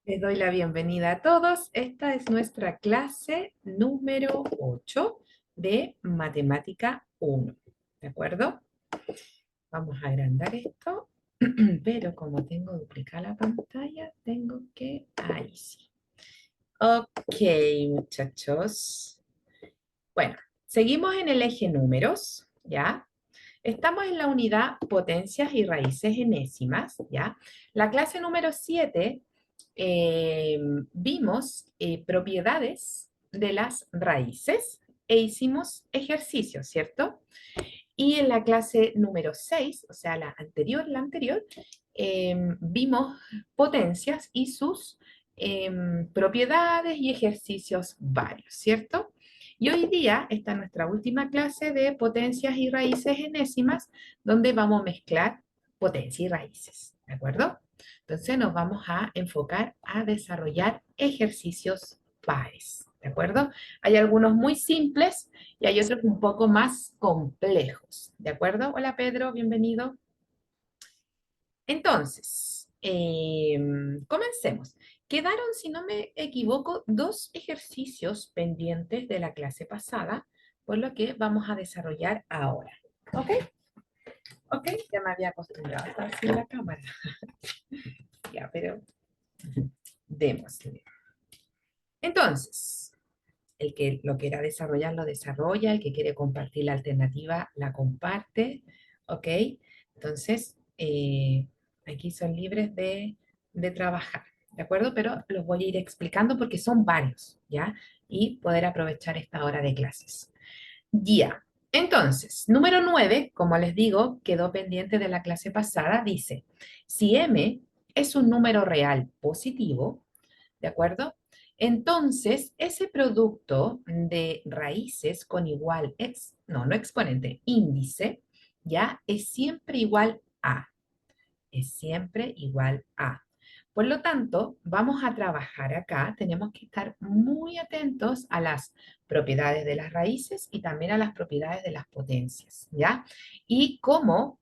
Les doy la bienvenida a todos. Esta es nuestra clase número 8 de Matemática 1. ¿De acuerdo? Vamos a agrandar esto, pero como tengo duplicada la pantalla, tengo que... Ahí sí. Ok, muchachos. Bueno, seguimos en el eje números, ¿ya? Estamos en la unidad potencias y raíces enésimas, ¿ya? La clase número 7 vimos propiedades de las raíces e hicimos ejercicios, ¿cierto? Y en la clase número 6, o sea, la anterior, vimos potencias y sus propiedades y ejercicios varios, ¿cierto? Y hoy día está nuestra última clase de potencias y raíces enésimas, donde vamos a mezclar potencia y raíces, ¿de acuerdo? Entonces nos vamos a enfocar a desarrollar ejercicios pares, ¿de acuerdo? Hay algunos muy simples y hay otros un poco más complejos, ¿de acuerdo? Hola Pedro, bienvenido. Entonces, comencemos. Quedaron, si no me equivoco, dos ejercicios pendientes de la clase pasada, por lo que vamos a desarrollar ahora. ¿Ok? ¿Ok? Ya me había acostumbrado a estar así en la cámara. Ya, pero démosle. Entonces, el que lo quiera desarrollar, lo desarrolla. El que quiere compartir la alternativa, la comparte. ¿Ok? Entonces, aquí son libres de trabajar. ¿De acuerdo? Pero los voy a ir explicando porque son varios, ¿ya? Y poder aprovechar esta hora de clases. Ya. Entonces, número 9, como les digo, quedó pendiente de la clase pasada, dice, si m es un número real positivo, ¿de acuerdo? Entonces, ese producto de raíces con igual, no exponente, índice, ya es siempre igual a, es siempre igual a. Por lo tanto, vamos a trabajar acá, tenemos que estar muy atentos a las propiedades de las raíces y también a las propiedades de las potencias, ¿ya? Y cómo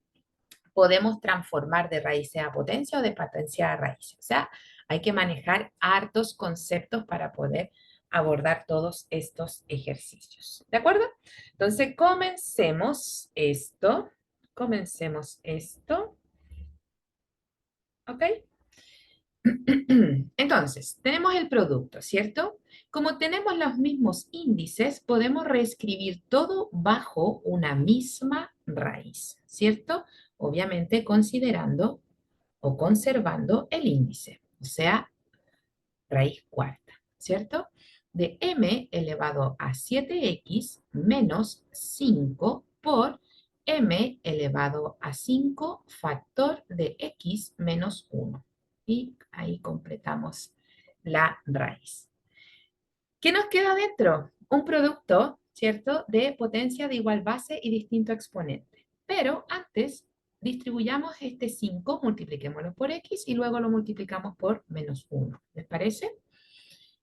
podemos transformar de raíces a potencia o de potencia a raíces. O sea, hay que manejar hartos conceptos para poder abordar todos estos ejercicios. ¿De acuerdo? Entonces, comencemos esto, ¿ok? Entonces, tenemos el producto, ¿cierto? Como tenemos los mismos índices, podemos reescribir todo bajo una misma raíz, ¿cierto? Obviamente considerando o conservando el índice, o sea, raíz cuarta, ¿cierto? De m elevado a 7x menos 5 por m elevado a 5 factor de x menos 1. Y ahí completamos la raíz. ¿Qué nos queda dentro? Un producto, ¿cierto?, de potencia de igual base y distinto exponente. Pero antes, distribuyamos este 5, multipliquémoslo por x y luego lo multiplicamos por menos 1. ¿Les parece?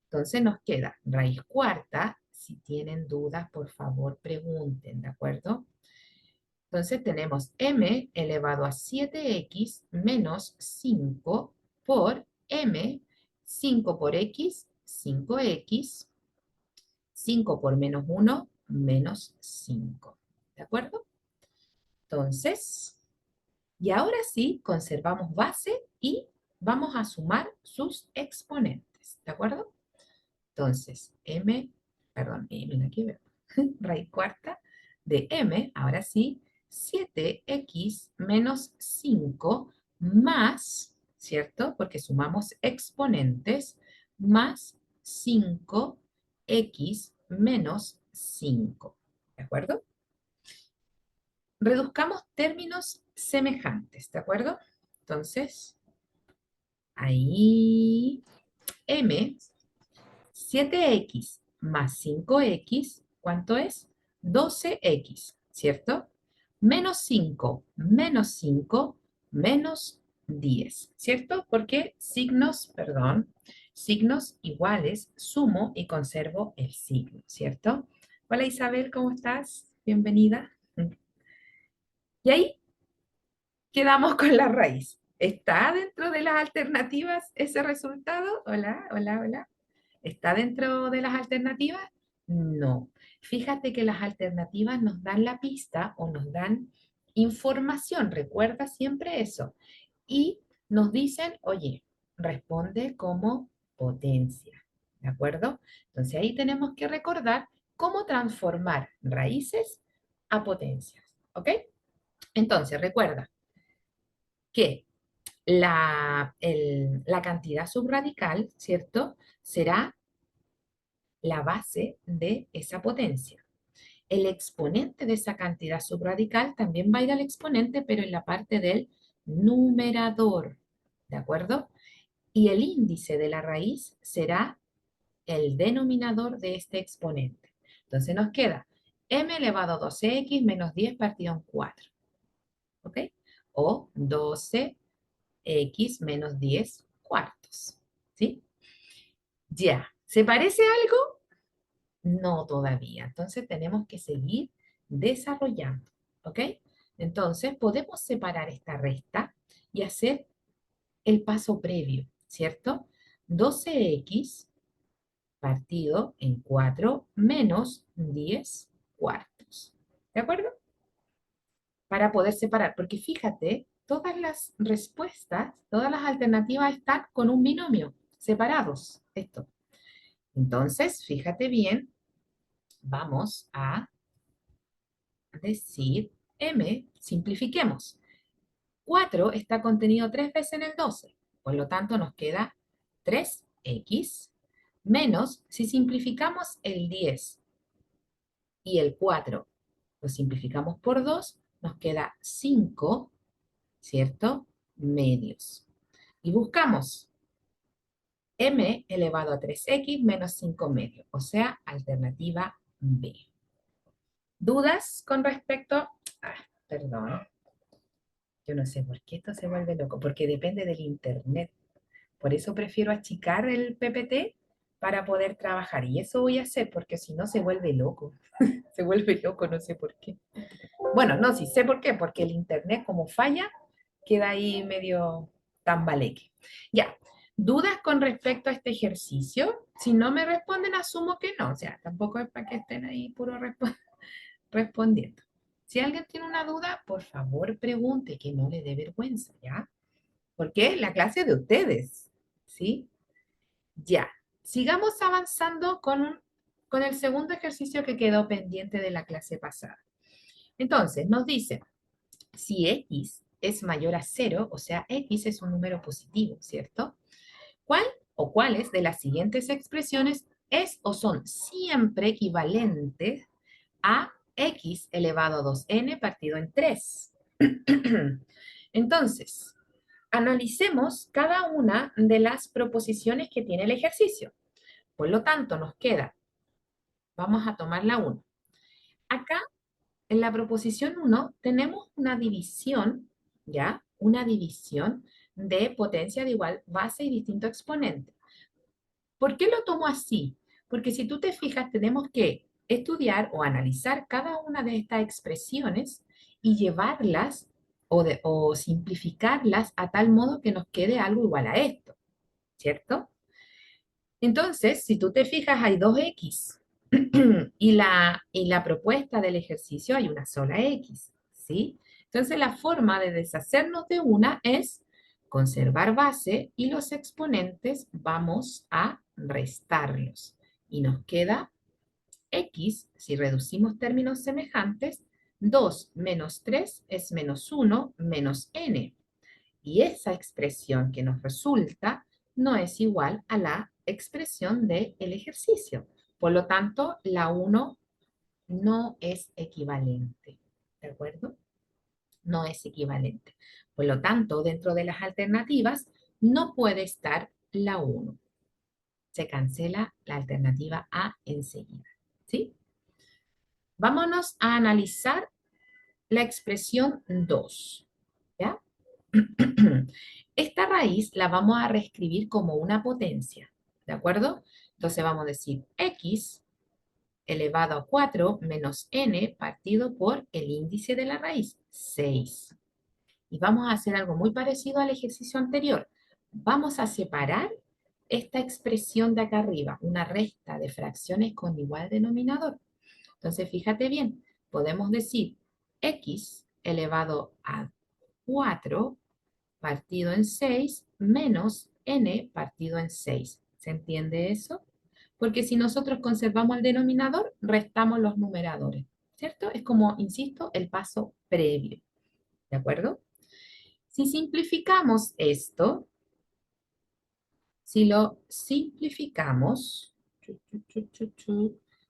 Entonces nos queda raíz cuarta. Si tienen dudas, por favor, pregunten, ¿de acuerdo? Entonces tenemos m elevado a 7x menos 5 por m, 5 por x, 5x, 5 por menos 1, menos 5. ¿De acuerdo? Entonces, y ahora sí, conservamos base y vamos a sumar sus exponentes. ¿De acuerdo? Entonces, aquí veo, raíz cuarta de m, ahora sí, 7x menos 5 más, ¿cierto? Porque sumamos exponentes, más 5x menos 5. ¿De acuerdo? Reduzcamos términos semejantes, ¿de acuerdo? Entonces, ahí m, 7x más 5x, ¿cuánto es? 12x, ¿cierto? Menos 5, menos 5, menos 10, ¿cierto? Porque signos iguales, sumo y conservo el signo, ¿cierto? Hola Isabel, ¿cómo estás? Bienvenida. Y ahí quedamos con la raíz. ¿Está dentro de las alternativas ese resultado? Hola, hola, hola. ¿Está dentro de las alternativas? No. Fíjate que las alternativas nos dan la pista o nos dan información. Recuerda siempre eso. Y nos dicen, oye, responde como potencia. ¿De acuerdo? Entonces ahí tenemos que recordar cómo transformar raíces a potencias. ¿Ok? Entonces recuerda que la cantidad subradical, ¿cierto? Será la base de esa potencia. El exponente de esa cantidad subradical también va a ir al exponente, pero en la parte del numerador, ¿de acuerdo? Y el índice de la raíz será el denominador de este exponente. Entonces nos queda m elevado a 12x menos 10 partido en 4, ¿ok? O 12x menos 10 cuartos, ¿sí? Ya, ¿se parece algo? No todavía. Entonces tenemos que seguir desarrollando, ¿ok? Entonces podemos separar esta resta y hacer el paso previo, ¿cierto? 12x partido en 4 menos 10 cuartos. ¿De acuerdo? Para poder separar, porque fíjate, todas las respuestas, todas las alternativas están con un binomio, separados, esto. Entonces, fíjate bien, vamos a decir m, simplifiquemos. 4 está contenido 3 veces en el 12, por lo tanto nos queda 3x menos, si simplificamos el 10 y el 4 lo simplificamos por 2, nos queda 5, ¿cierto? Medios. Y buscamos m elevado a 3x menos 5 medios, o sea, alternativa B. ¿Dudas con respecto? Perdón, yo no sé por qué esto se vuelve loco, porque depende del internet. Por eso prefiero achicar el PPT para poder trabajar. Y eso voy a hacer porque si no se vuelve loco. Se vuelve loco, no sé por qué. Bueno, no, sí sé por qué, porque el internet como falla, queda ahí medio tambaleque. Ya, ¿dudas con respecto a este ejercicio? Si no me responden, asumo que no. O sea, tampoco es para que estén ahí puro respondiendo. Si alguien tiene una duda, por favor pregunte, que no le dé vergüenza, ¿ya? Porque la clase es de ustedes, ¿sí? Ya. Sigamos avanzando con el segundo ejercicio que quedó pendiente de la clase pasada. Entonces, nos dice, si x es mayor a 0, o sea, x es un número positivo, ¿cierto? ¿Cuál o cuáles de las siguientes expresiones es o son siempre equivalentes a x elevado a 2n partido en 3? Entonces, analicemos cada una de las proposiciones que tiene el ejercicio. Por lo tanto, nos queda, vamos a tomar la 1. Acá, en la proposición 1, tenemos una división, ¿ya? Una división de potencia de igual base y distinto exponente. ¿Por qué lo tomo así? Porque si tú te fijas, tenemos que estudiar o analizar cada una de estas expresiones y llevarlas o simplificarlas a tal modo que nos quede algo igual a esto, ¿cierto? Entonces, si tú te fijas, hay dos X y la propuesta del ejercicio hay una sola X, ¿sí? Entonces, la forma de deshacernos de una es conservar base y los exponentes vamos a restarlos. Y nos queda X, si reducimos términos semejantes, 2 menos 3 es menos 1 menos n. Y esa expresión que nos resulta no es igual a la expresión del ejercicio. Por lo tanto, la 1 no es equivalente. ¿De acuerdo? No es equivalente. Por lo tanto, dentro de las alternativas no puede estar la 1. Se cancela la alternativa A enseguida. ¿Sí? Vámonos a analizar la expresión 2. ¿Ya? Esta raíz la vamos a reescribir como una potencia, ¿de acuerdo? Entonces vamos a decir x elevado a 4 menos n partido por el índice de la raíz, 6. Y vamos a hacer algo muy parecido al ejercicio anterior. Vamos a separar esta expresión de acá arriba, una resta de fracciones con igual denominador. Entonces, fíjate bien, podemos decir x elevado a 4 partido en 6 menos n partido en 6. ¿Se entiende eso? Porque si nosotros conservamos el denominador, restamos los numeradores, ¿cierto? Es como, insisto, el paso previo, ¿de acuerdo? Si simplificamos esto, si lo simplificamos,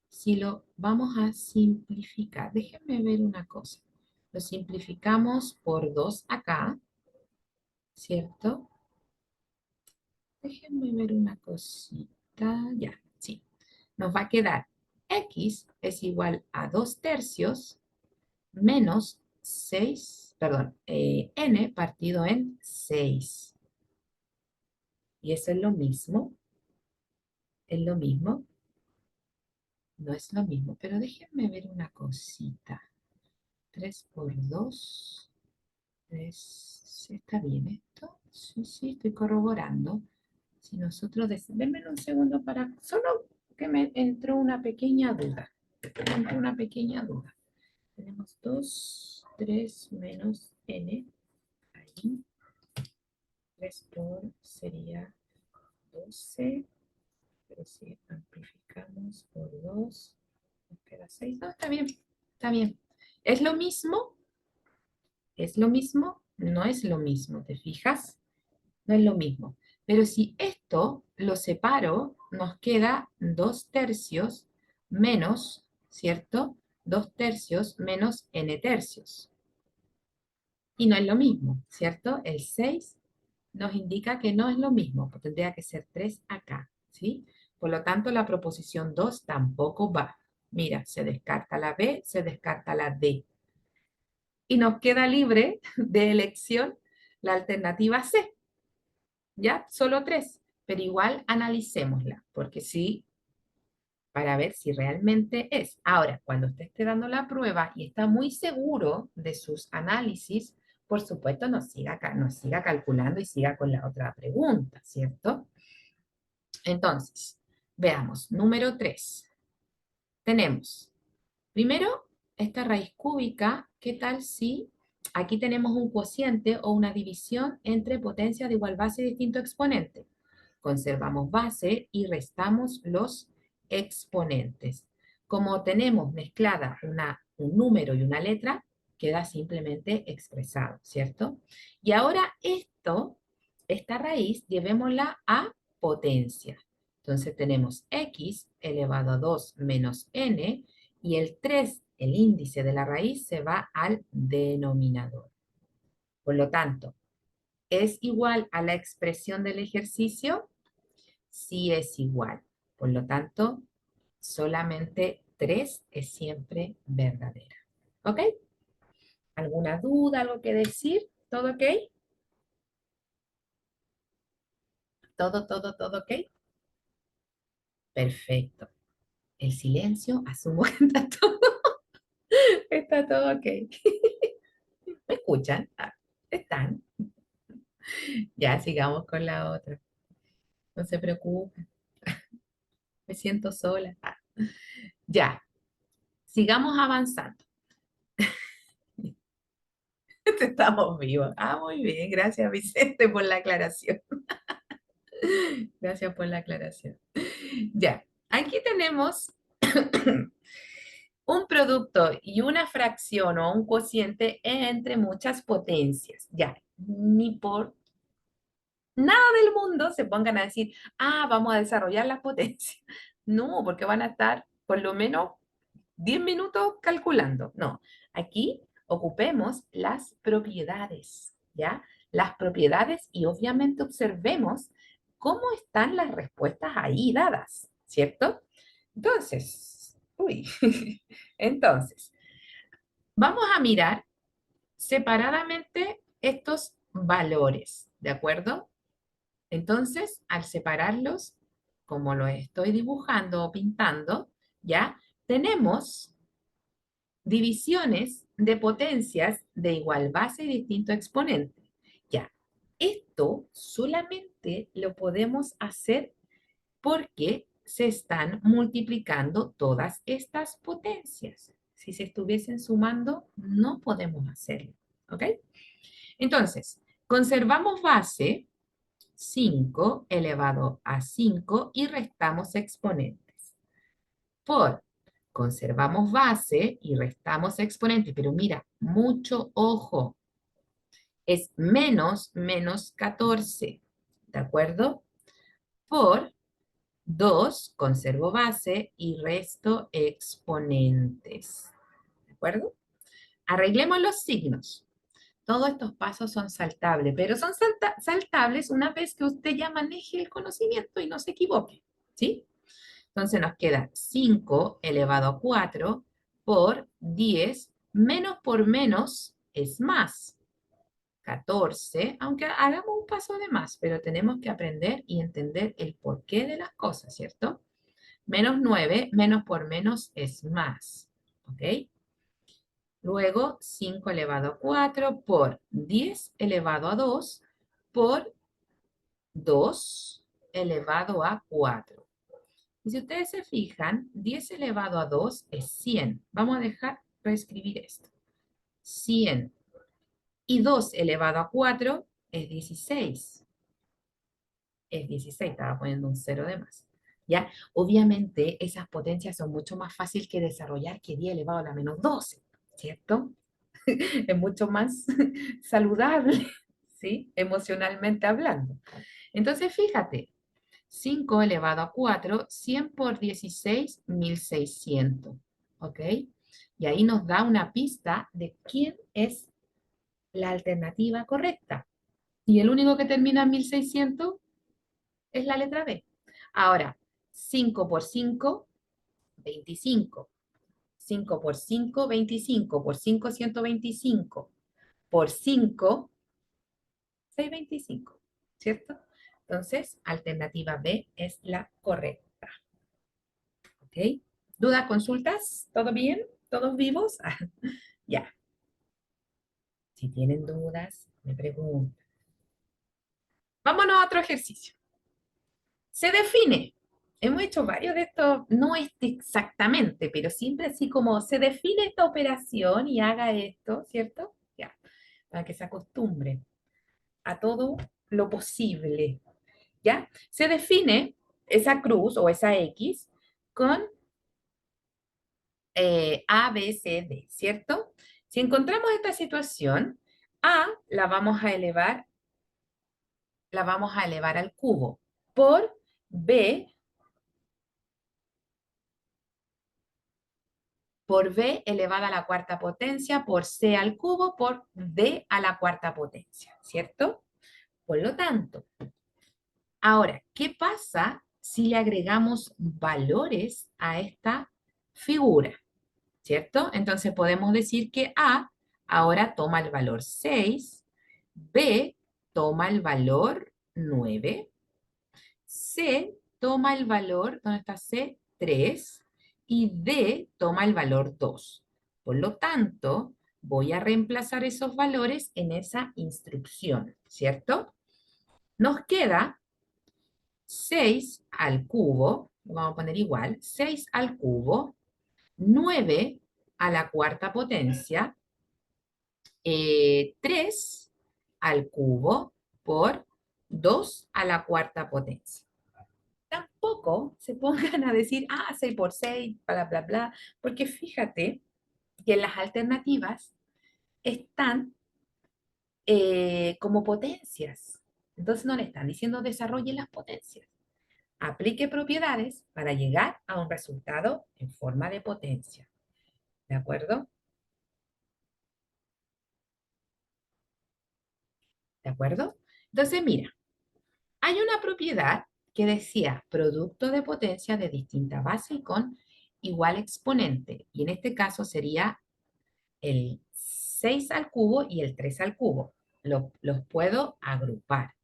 si lo vamos a simplificar, déjenme ver una cosa. Lo simplificamos por 2 acá, ¿cierto? Déjenme ver una cosita. Ya, sí. Nos va a quedar x es igual a 2 tercios menos 6, perdón, n partido en 6. Y eso es lo mismo, no es lo mismo, pero déjenme ver una cosita. 3 por 2, 3, ¿está bien esto? Sí, sí, estoy corroborando. Si nosotros, denme un segundo para, solo que me entró una pequeña duda. Me entró una pequeña duda. Tenemos 2, 3 menos n, ahí. 3 por sería 12, pero si amplificamos por 2, nos queda 6. No, está bien, está bien. ¿Es lo mismo? ¿Es lo mismo? No es lo mismo, ¿te fijas? No es lo mismo. Pero si esto lo separo, nos queda 2 tercios menos, ¿cierto? 2 tercios menos n tercios. Y no es lo mismo, ¿cierto? El 6 nos indica que no es lo mismo, pues tendría que ser 3 acá, ¿sí? Por lo tanto, la proposición 2 tampoco va. Mira, se descarta la B, se descarta la D. Y nos queda libre de elección la alternativa C. ¿Ya? Solo 3, pero igual analicémosla, porque sí, para ver si realmente es. Ahora, cuando usted esté dando la prueba y está muy seguro de sus análisis, por supuesto, nos siga calculando y siga con la otra pregunta, ¿cierto? Entonces, veamos, número 3. Tenemos, primero, esta raíz cúbica, ¿qué tal si aquí tenemos un cociente o una división entre potencias de igual base y distinto exponente? Conservamos base y restamos los exponentes. Como tenemos mezclada un número y una letra, queda simplemente expresado, ¿cierto? Y ahora esta raíz, llevémosla a potencia. Entonces tenemos x elevado a 2 menos n y el 3, el índice de la raíz, se va al denominador. Por lo tanto, ¿es igual a la expresión del ejercicio? Sí es igual. Por lo tanto, solamente 3 es siempre verdadera. ¿Ok? ¿Alguna duda, algo que decir? ¿Todo ok? ¿Todo ok? Perfecto. El silencio, asumo que está todo ok. ¿Me escuchan? Ah, ¿están? Ya, sigamos con la otra. No se preocupen, me siento sola. Ah, ya, sigamos avanzando. Estamos vivos. Ah, muy bien, gracias Vicente por la aclaración. Gracias por la aclaración. Ya, aquí tenemos un producto y una fracción o un cociente entre muchas potencias. Ya, ni por nada del mundo se pongan a decir, ah, vamos a desarrollar las potencias. No, porque van a estar por lo menos 10 minutos calculando. No, aquí ocupemos las propiedades, ¿ya? Las propiedades y obviamente observemos cómo están las respuestas ahí dadas, ¿cierto? Entonces, uy, entonces, vamos a mirar separadamente estos valores, ¿de acuerdo? Entonces, al separarlos, como lo estoy dibujando o pintando, ¿ya? Tenemos divisiones de potencias de igual base y distinto exponente. Ya, esto solamente lo podemos hacer porque se están multiplicando todas estas potencias. Si se estuviesen sumando, no podemos hacerlo. ¿Ok? Entonces, conservamos base 5 elevado a 5 y restamos exponentes. Por conservamos base y restamos exponentes, pero mira, mucho ojo, es menos 14, ¿de acuerdo? Por 2 conservo base y resto exponentes, ¿de acuerdo? Arreglemos los signos. Todos estos pasos son saltables, pero son saltables una vez que usted ya maneje el conocimiento y no se equivoque, ¿sí? Entonces nos queda 5 elevado a 4 por 10, menos por menos es más. 14, aunque hagamos un paso de más, pero tenemos que aprender y entender el porqué de las cosas, ¿cierto? Menos 9, menos por menos es más, ¿ok? Luego 5 elevado a 4 por 10 elevado a 2 por 2 elevado a 4. Y si ustedes se fijan, 10 elevado a 2 es 100. Vamos a dejar reescribir esto. 100. Y 2 elevado a 4 es 16. Es 16, estaba poniendo un cero de más. ¿Ya? Obviamente esas potencias son mucho más fáciles que desarrollar que 10 elevado a la menos 12, ¿cierto? Es mucho más saludable, ¿sí? Emocionalmente hablando. Entonces, fíjate, 5 elevado a 4, 100 por 16, 1600, ¿ok? Y ahí nos da una pista de quién es la alternativa correcta. Y el único que termina en 1600 es la letra B. Ahora, 5 por 5, 25. 5 por 5, 25. Por 5, 125. Por 5, 625. ¿Cierto? Entonces, alternativa B es la correcta. ¿Ok? ¿Dudas, consultas? ¿Todo bien? ¿Todos vivos? Ya. Si tienen dudas, me preguntan. Vámonos a otro ejercicio. Se define. Hemos hecho varios de estos, no exactamente, pero siempre así como se define esta operación y haga esto, ¿cierto? Ya, para que se acostumbre a todo lo posible, ¿ya? Se define esa cruz o esa X con A, B, C, D, ¿cierto? Si encontramos esta situación, A la vamos a elevar al cubo, por B por b elevada a la cuarta potencia, por c al cubo, por d a la cuarta potencia, ¿cierto? Por lo tanto, ahora, ¿qué pasa si le agregamos valores a esta figura? ¿Cierto? Entonces podemos decir que A ahora toma el valor 6, B toma el valor 9, C toma el valor, ¿dónde está C? 3 y D toma el valor 2. Por lo tanto, voy a reemplazar esos valores en esa instrucción, ¿cierto? Nos queda 6 al cubo, lo vamos a poner igual, 6 al cubo, 9 a la cuarta potencia, 3 al cubo por 2 a la cuarta potencia. Tampoco se pongan a decir, 6 por 6, bla, bla, bla, porque fíjate que las alternativas están como potencias. Entonces no le están diciendo desarrolle las potencias. Aplique propiedades para llegar a un resultado en forma de potencia. ¿De acuerdo? ¿De acuerdo? Entonces, mira, hay una propiedad que decía producto de potencia de distinta base y con igual exponente. Y en este caso sería el 6 al cubo y el 3 al cubo. Los puedo agrupar,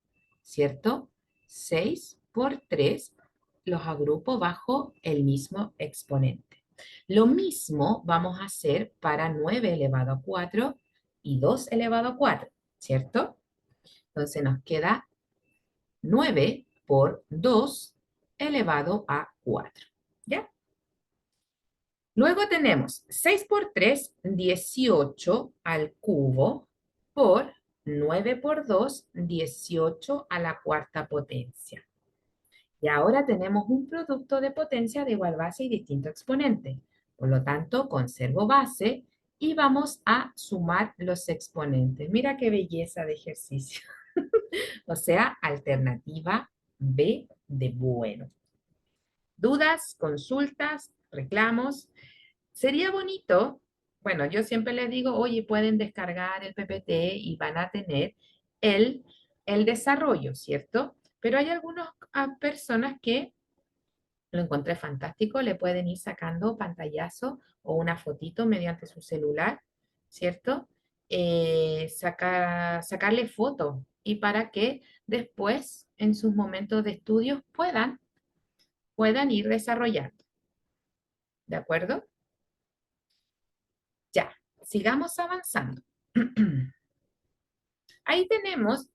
¿cierto? 6 por 3 los agrupo bajo el mismo exponente. Lo mismo vamos a hacer para 9 elevado a 4 y 2 elevado a 4, ¿cierto? Entonces nos queda 9 por 2 elevado a 4, ¿ya? Luego tenemos 6 por 3, 18 al cubo, por 9 por 2, 18 a la cuarta potencia. Y ahora tenemos un producto de potencia de igual base y distinto exponente. Por lo tanto, conservo base y vamos a sumar los exponentes. Mira qué belleza de ejercicio. O sea, alternativa B de bueno. ¿Dudas, consultas, reclamos? Sería bonito, bueno, yo siempre les digo, oye, pueden descargar el PPT y van a tener el, el desarrollo, ¿cierto? Pero hay algunas personas que lo encontré fantástico, le pueden ir sacando pantallazo o una fotito mediante su celular, ¿cierto? Sacarle foto y para que después, en sus momentos de estudio, puedan ir desarrollando, ¿de acuerdo? Ya, sigamos avanzando. Ahí tenemos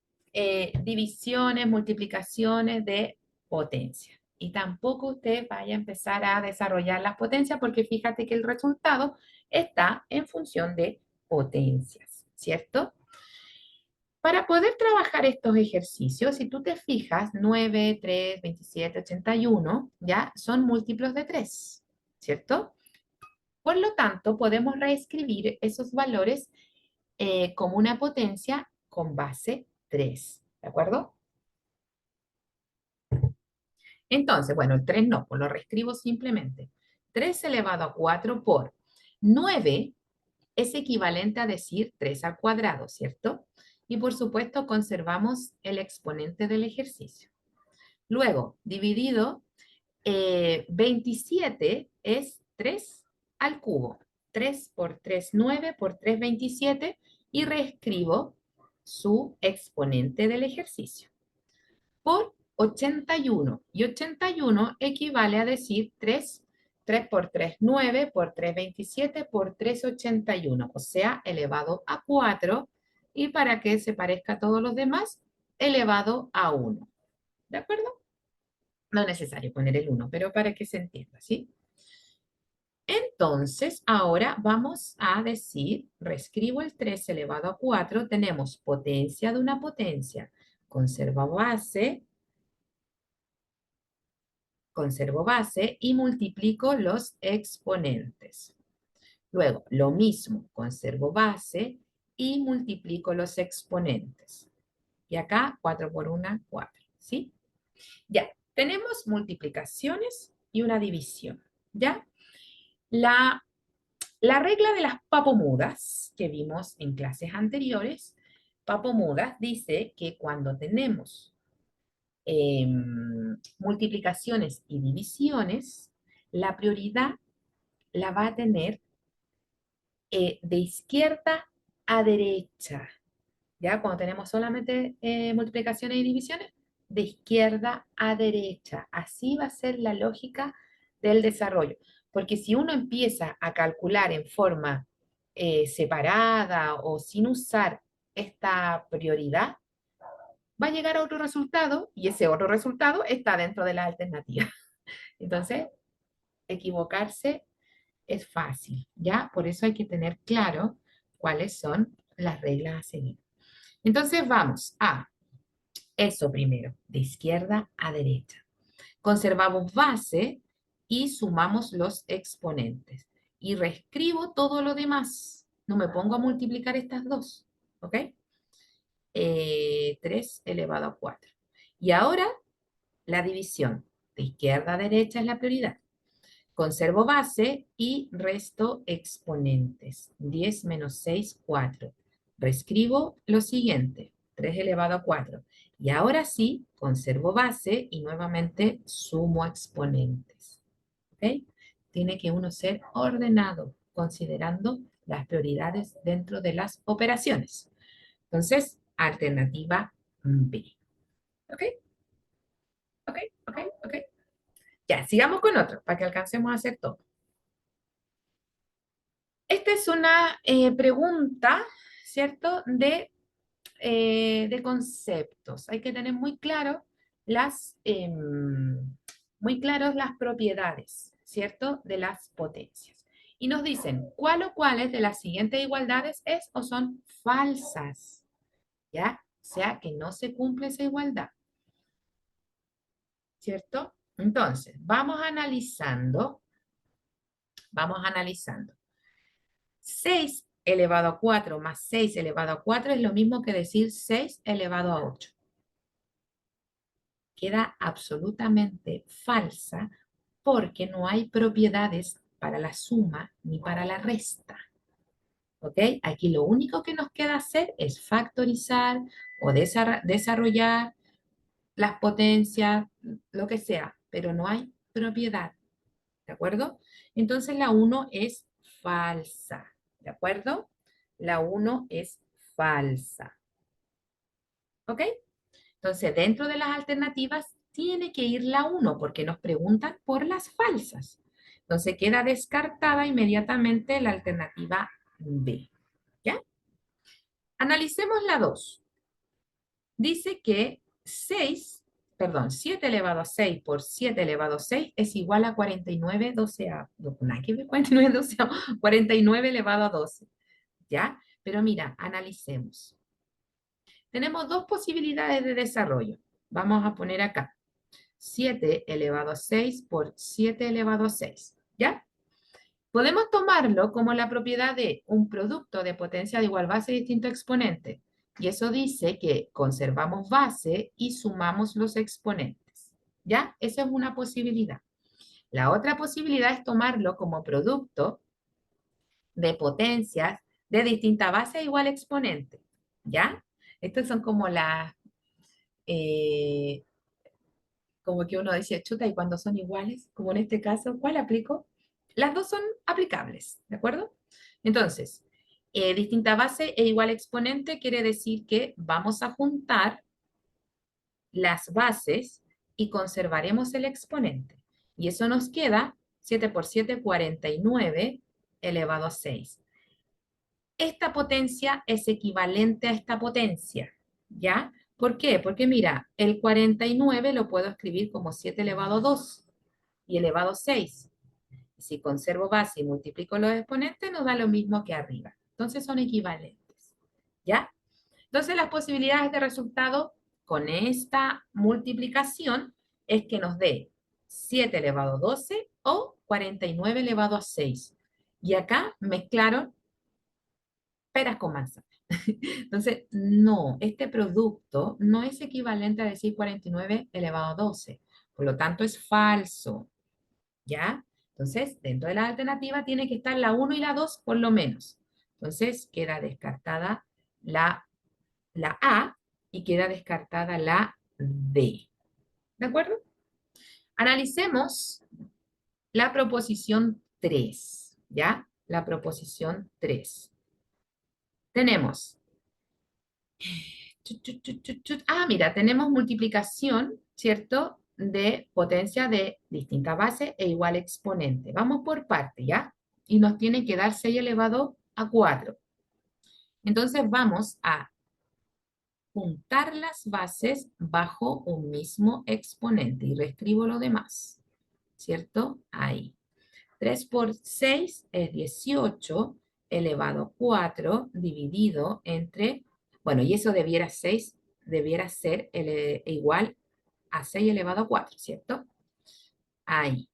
divisiones, multiplicaciones de potencia. Y tampoco usted vaya a empezar a desarrollar las potencias porque fíjate que el resultado está en función de potencias, ¿cierto? Para poder trabajar estos ejercicios, si tú te fijas, 9, 3, 27, 81, ya son múltiplos de 3, ¿cierto? Por lo tanto, podemos reescribir esos valores como una potencia con base 3, ¿de acuerdo? Entonces, bueno, el 3 no, pues lo reescribo simplemente. 3 elevado a 4 por 9 es equivalente a decir 3 al cuadrado, ¿cierto? Y por supuesto conservamos el exponente del ejercicio. Luego, dividido, 27 es 3 al cubo. 3 por 3, 9 por 3, 27 y reescribo su exponente del ejercicio por 81. Y 81 equivale a decir 3 por 3, 9 por 3, 27 por 3, 81. O sea, elevado a 4. Y para que se parezca a todos los demás, elevado a 1. ¿De acuerdo? No es necesario poner el 1, pero para que se entienda, ¿sí? Entonces, ahora vamos a decir, reescribo el 3 elevado a 4, tenemos potencia de una potencia, conservo base y multiplico los exponentes. Luego, lo mismo, conservo base y multiplico los exponentes. Y acá 4 por 1, 4, ¿sí? Ya, tenemos multiplicaciones y una división, ¿ya? La regla de las papomudas que vimos en clases anteriores, papomudas dice que cuando tenemos multiplicaciones y divisiones, la prioridad la va a tener de izquierda a derecha. ¿Ya? Cuando tenemos solamente multiplicaciones y divisiones, de izquierda a derecha. Así va a ser la lógica del desarrollo. Porque si uno empieza a calcular en forma separada o sin usar esta prioridad, va a llegar a otro resultado y ese otro resultado está dentro de la alternativa. Entonces, equivocarse es fácil, ¿ya? Por eso hay que tener claro cuáles son las reglas a seguir. Entonces, vamos a eso primero, de izquierda a derecha. Conservamos base y sumamos los exponentes. Y reescribo todo lo demás. No me pongo a multiplicar estas dos, ¿ok? 3 elevado a 4. Y ahora la división. De izquierda a derecha es la prioridad. Conservo base y resto exponentes. 10 menos 6, 4. Reescribo lo siguiente, 3 elevado a 4. Y ahora sí, conservo base y nuevamente sumo exponentes. ¿Ok? Tiene que uno ser ordenado, considerando las prioridades dentro de las operaciones. Entonces, alternativa B. ¿Ok? ¿Ok? ¿Ok? ¿Ok? Ya, sigamos con otro, para que alcancemos a hacer todo. es una pregunta, ¿cierto? De conceptos. Hay que tener muy claros las propiedades, ¿cierto? De las potencias. Y nos dicen cuál o cuáles de las siguientes igualdades es o son falsas, ¿ya? O sea, que no se cumple esa igualdad, ¿cierto? Entonces, vamos analizando. 6 elevado a 4 más 6 elevado a 4 es lo mismo que decir 6 elevado a 8. Queda absolutamente falsa porque no hay propiedades para la suma ni para la resta. ¿Ok? Aquí lo único que nos queda hacer es factorizar o desarrollar las potencias, lo que sea, pero no hay propiedad. ¿De acuerdo? Entonces la uno es falsa. ¿De acuerdo? La uno es falsa. ¿Ok? Entonces, dentro de las alternativas tiene que ir la uno porque nos preguntan por las falsas. Entonces, queda descartada inmediatamente la alternativa B. ¿Ya? Analicemos la 2. Dice que 7 elevado a 6 por 7 elevado a 6 es igual a 49 doceavos. No, nada que ver, 49 doceavos, 49 elevado a 12. ¿Ya? Pero mira, analicemos. Tenemos dos posibilidades de desarrollo. Vamos a poner acá 7 elevado a 6 por 7 elevado a 6. ¿Ya? Podemos tomarlo como la propiedad de un producto de potencia de igual base y distinto exponente. Y eso dice que conservamos base y sumamos los exponentes. ¿Ya? Esa es una posibilidad. La otra posibilidad es tomarlo como producto de potencias de distinta base e igual exponente. ¿Ya? Estas son como eh, como que uno dice, chuta, y cuando son iguales, como en este caso, ¿cuál aplico? Las dos son aplicables, ¿de acuerdo? Entonces, distinta base e igual exponente quiere decir que vamos a juntar las bases y conservaremos el exponente. Y eso nos queda 7 por 7, 49 elevado a 6. Esta potencia es equivalente a esta potencia, ¿ya? ¿Por qué? Porque mira, el 49 lo puedo escribir como 7 elevado a 2 y elevado a 6. Si conservo base y multiplico los exponentes, nos da lo mismo que arriba. Entonces son equivalentes, ¿ya? Entonces las posibilidades de resultado con esta multiplicación es que nos dé 7 elevado a 12 o 49 elevado a 6. Y acá mezclaron peras con manzanas. Entonces, no, este producto no es equivalente a decir 49 elevado a 12. Por lo tanto, es falso. ¿Ya? Entonces, dentro de la alternativa tiene que estar la uno y la 2 por lo menos. Entonces, queda descartada la A y queda descartada la D. ¿De acuerdo? Analicemos la proposición 3. ¿Ya? La proposición 3. Tenemos mira, tenemos multiplicación, ¿cierto? De potencia de distinta base e igual exponente. Vamos por parte, ¿ya? Y nos tiene que dar 6 elevado a 4. Entonces vamos a juntar las bases bajo un mismo exponente y reescribo lo demás, ¿cierto? Ahí. 3 por 6 es 18 elevado a 4 dividido entre, bueno, y eso debiera ser igual a 6 elevado a 4, ¿cierto? Ahí,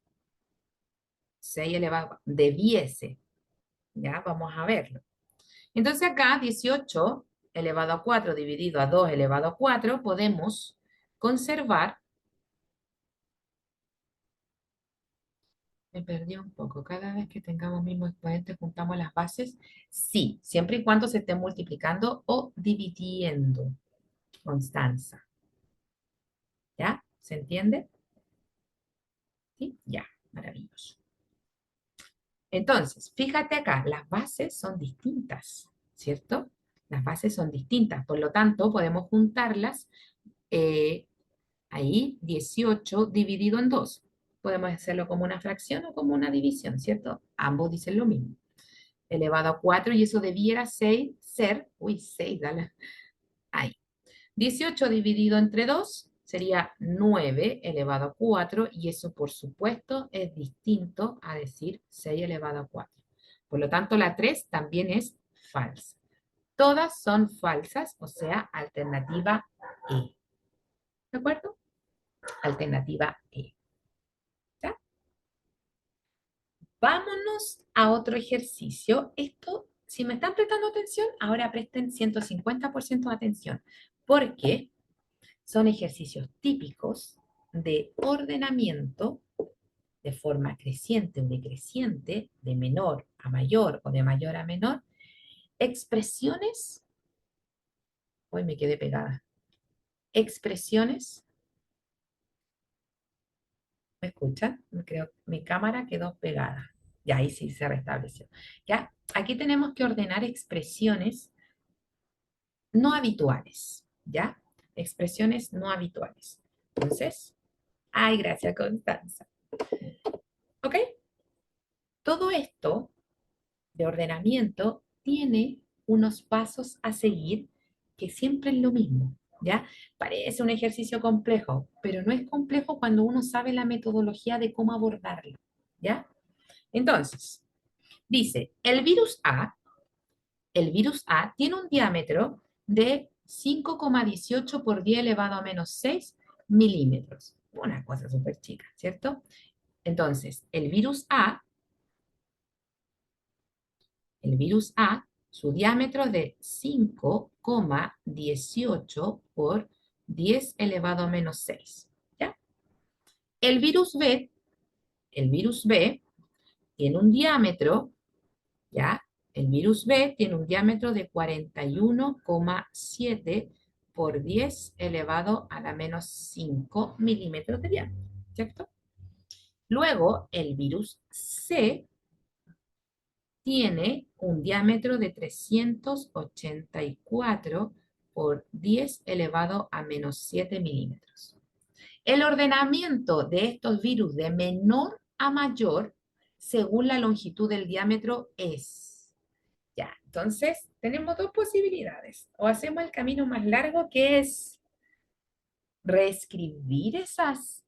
6 elevado a 4, debiese, ya, vamos a verlo. Entonces acá 18 elevado a 4 dividido a 2 elevado a 4, podemos conservar. Me perdí un poco. Cada vez que tengamos mismo exponente, juntamos las bases. Sí, siempre y cuando se esté multiplicando o dividiendo. Constanza. ¿Ya? ¿Se entiende? Sí, ya. Maravilloso. Entonces, fíjate acá, las bases son distintas, ¿cierto? Las bases son distintas, por lo tanto, podemos juntarlas ahí, 18 dividido en 2. Podemos hacerlo como una fracción o como una división, ¿cierto? Ambos dicen lo mismo. elevado a 4 y eso debiera ser, uy, 6, dale, ahí. 18 dividido entre 2 sería 9 elevado a 4 y eso por supuesto es distinto a decir 6 elevado a 4. Por lo tanto, la 3 también es falsa. Todas son falsas, o sea, alternativa E. ¿De acuerdo? Alternativa E. ¿Ya? Vámonos a otro ejercicio. Esto, si me están prestando atención, ahora presten 150% de atención, porque son ejercicios típicos de ordenamiento de forma creciente o decreciente, de menor a mayor o de mayor a menor, expresiones, hoy me quedé pegada, expresiones, ¿me escuchan? Creo que mi cámara quedó pegada. Ya ahí sí se restableció. Ya, aquí tenemos que ordenar expresiones no habituales, ¿ya? Expresiones no habituales. Entonces, ay, gracias, Constanza. ¿Ok? Todo esto de ordenamiento tiene unos pasos a seguir que siempre es lo mismo, ¿ya? Parece un ejercicio complejo, pero no es complejo cuando uno sabe la metodología de cómo abordarlo, ¿ya? Entonces, dice, el virus A tiene un diámetro de 5,18 por 10 elevado a menos 6 milímetros. Una cosa súper chica, ¿cierto? Entonces, el virus A, su diámetro es de 5,18 por 10 elevado a menos 6. ¿Ya? El virus B, el virus B tiene un diámetro, ¿ya? El virus B tiene un diámetro de 41,7 por 10 elevado a la menos 5 milímetros de diámetro, ¿cierto? Luego, el virus C tiene un diámetro de 384 por 10 elevado a menos 7 milímetros. El ordenamiento de estos virus de menor a mayor, según la longitud del diámetro, es. Ya, entonces tenemos dos posibilidades. O hacemos el camino más largo, que es reescribir esas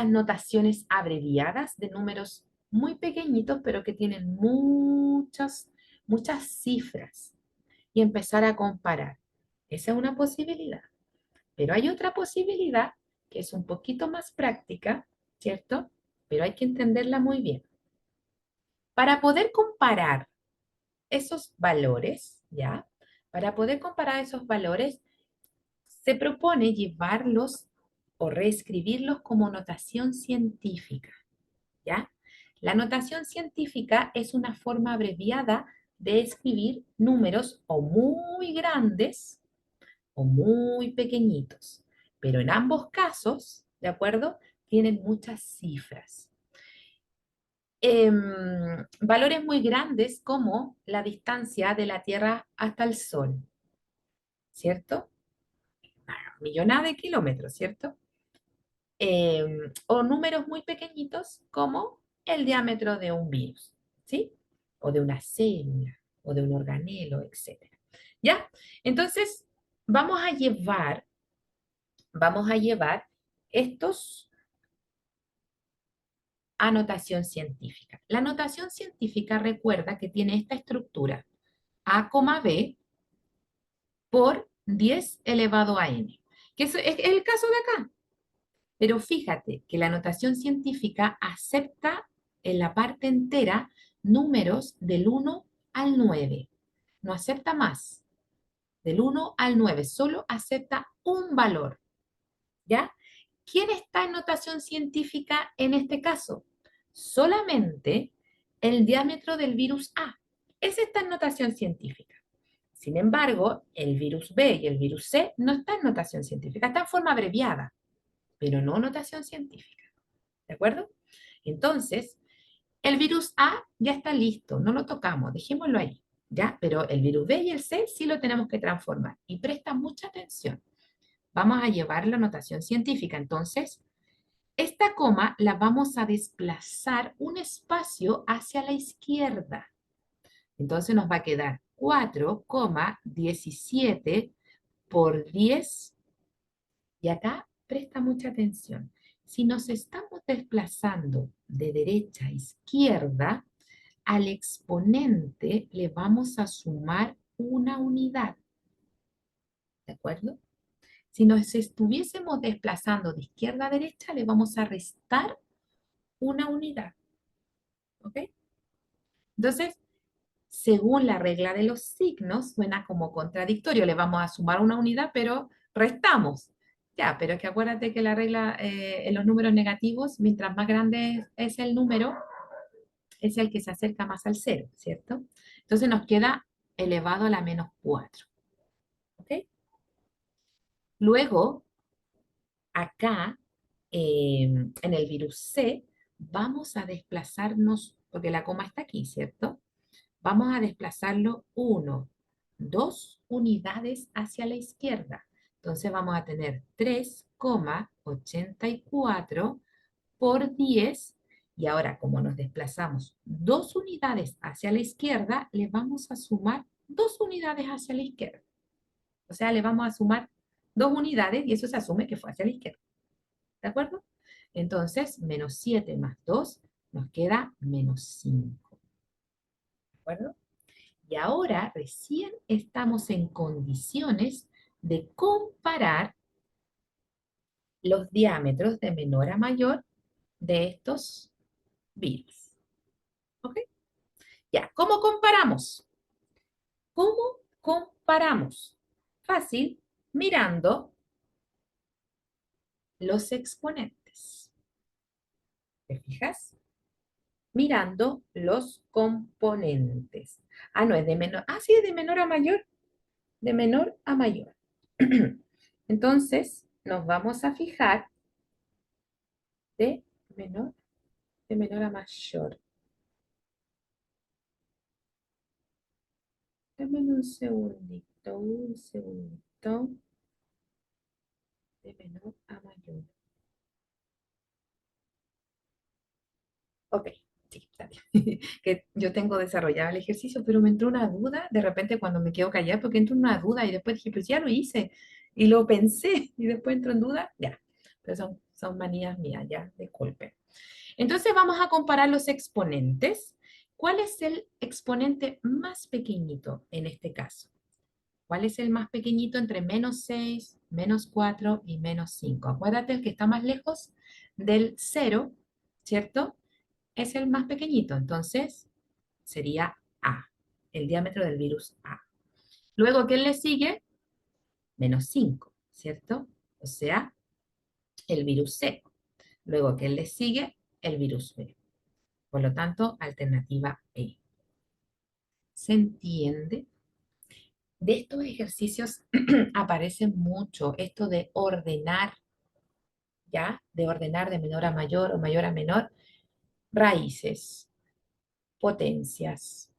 notaciones abreviadas de números muy pequeñitos, pero que tienen muchas cifras, y empezar a comparar. Esa es una posibilidad. Pero hay otra posibilidad que es un poquito más práctica, ¿cierto? Pero hay que entenderla muy bien. Para poder comparar esos valores, ¿ya? Para poder comparar esos valores, se propone llevarlos o reescribirlos como notación científica, ¿ya? La notación científica es una forma abreviada de escribir números o muy grandes o muy pequeñitos, pero en ambos casos, ¿de acuerdo? Tienen muchas cifras. Valores muy grandes como la distancia de la Tierra hasta el Sol, ¿cierto? Millonada de kilómetros, ¿cierto? O números muy pequeñitos como el diámetro de un virus, ¿sí? O de una célula, o de un organelo, etcétera. ¿Ya? Entonces, vamos a llevar estos a notación científica. La notación científica recuerda que tiene esta estructura: A, B por 10 elevado a n, que es el caso de acá. Pero fíjate que la notación científica acepta en la parte entera números del 1 al 9. No acepta más. Del 1 al 9, solo acepta un valor. ¿Ya? ¿Quién está en notación científica en este caso? Solamente el diámetro del virus A. Ese está en notación científica. Sin embargo, el virus B y el virus C no están en notación científica, está en forma abreviada, pero no notación científica. ¿De acuerdo? Entonces, el virus A ya está listo, no lo tocamos, dejémoslo ahí, ¿ya? Pero el virus B y el C sí lo tenemos que transformar. Y presta mucha atención. Vamos a llevar la notación científica. Entonces, esta coma la vamos a desplazar un espacio hacia la izquierda, Entonces nos va a quedar 4,17 por 10. Y acá presta mucha atención. Si nos estamos desplazando de derecha a izquierda, al exponente le vamos a sumar una unidad, ¿de acuerdo? Si nos estuviésemos desplazando de izquierda a derecha, le vamos a restar una unidad, ¿ok? Entonces, según la regla de los signos, suena como contradictorio. Le vamos a sumar una unidad, pero restamos. Ya, pero es que acuérdate que la regla en los números negativos, mientras más grande es el número, es el que se acerca más al cero, ¿cierto? Entonces nos queda elevado a la menos 4. ¿Ok? Luego, acá, en el virus C, vamos a desplazarnos, porque la coma está aquí, ¿cierto? Vamos a desplazarlo 1, 2 unidades hacia la izquierda. Entonces vamos a tener 3,84 por 10. Y ahora, como nos desplazamos 2 unidades hacia la izquierda, le vamos a sumar 2 unidades hacia la izquierda. O sea, le vamos a sumar 2 unidades y eso se asume que fue hacia la izquierda. ¿De acuerdo? Entonces, menos 7 más 2 nos queda menos 5. ¿De acuerdo? Y ahora recién estamos en condiciones de comparar los diámetros de menor a mayor de estos virus. ¿Ok? Ya, ¿cómo comparamos? ¿Cómo comparamos? Fácil, mirando los exponentes. ¿Te fijas? Mirando los componentes. Ah, no, es de menor. Ah, sí, es de menor a mayor. De menor a mayor. Entonces, nos vamos a fijar de menor, de menor a mayor. Dame un segundito, un segundito. De menor a mayor. Ok, sí, está bien. Que yo tengo desarrollado el ejercicio, pero me entró una duda de repente cuando me quedo callada, porque entró una duda y después dije, pues ya lo hice y lo pensé y después entró en duda, ya. Pero son manías mías, ya, disculpe. Entonces vamos a comparar los exponentes. ¿Cuál es el exponente más pequeñito en este caso? ¿Cuál es el más pequeñito entre menos 6, menos 4 y menos 5? Acuérdate, el que está más lejos del cero, ¿cierto? Es el más pequeñito. Entonces sería A, el diámetro del virus A. Luego, ¿qué le sigue? Menos 5, ¿cierto? O sea, el virus C. Luego, ¿qué le sigue? El virus B. Por lo tanto, alternativa E. ¿Se entiende? De estos ejercicios aparece mucho esto de ordenar, ¿ya? De ordenar de menor a mayor o mayor a menor, raíces, potencias,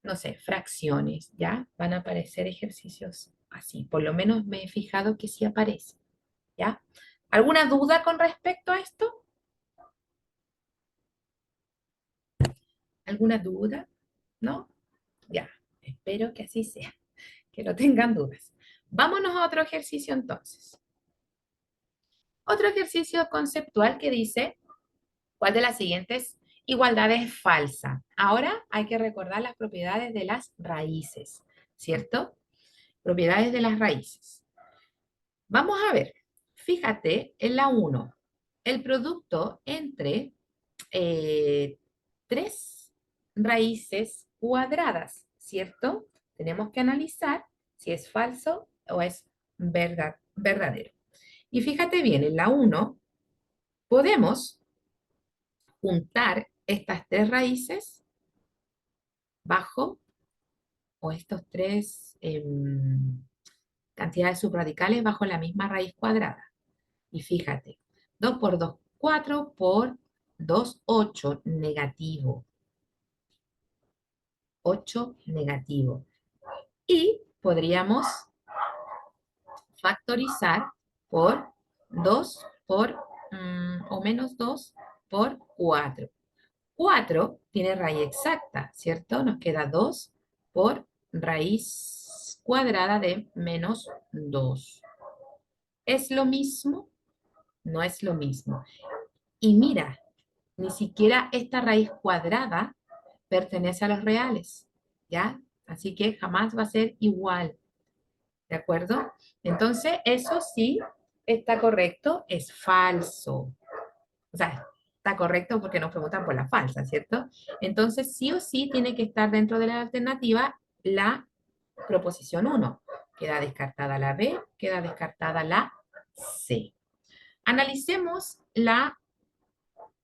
no sé, fracciones, ¿ya? Van a aparecer ejercicios así. Por lo menos me he fijado que sí aparece, ¿ya? ¿Alguna duda con respecto a esto? ¿Alguna duda? ¿No? Ya, espero que así sea, que no tengan dudas. Vámonos a otro ejercicio entonces. Otro ejercicio conceptual que dice, ¿cuál de las siguientes igualdades es falsa? Ahora hay que recordar las propiedades de las raíces, ¿cierto? Propiedades de las raíces. Vamos a ver, fíjate en la 1, el producto entre eh, tres raíces cuadradas, ¿cierto? Tenemos que analizar si es falso o es verdadero. Y fíjate bien, en la 1 podemos juntar estas tres raíces bajo, o estos tres cantidades subradicales bajo la misma raíz cuadrada. Y fíjate, 2 por 2, 4 por 2, 8 negativo. 8 negativo. Y podríamos factorizar por 2 por, o menos 2 por 4. 4 tiene raíz exacta, ¿cierto? Nos queda 2 por raíz cuadrada de menos 2. ¿Es lo mismo? No es lo mismo. Y mira, ni siquiera esta raíz cuadrada pertenece a los reales, ¿ya? Así que jamás va a ser igual, ¿de acuerdo? Entonces, eso sí está correcto, es falso. O sea, está correcto porque nos preguntan por la falsa, ¿cierto? Entonces, sí o sí tiene que estar dentro de la alternativa la proposición 1. Queda descartada la B, queda descartada la C. Analicemos la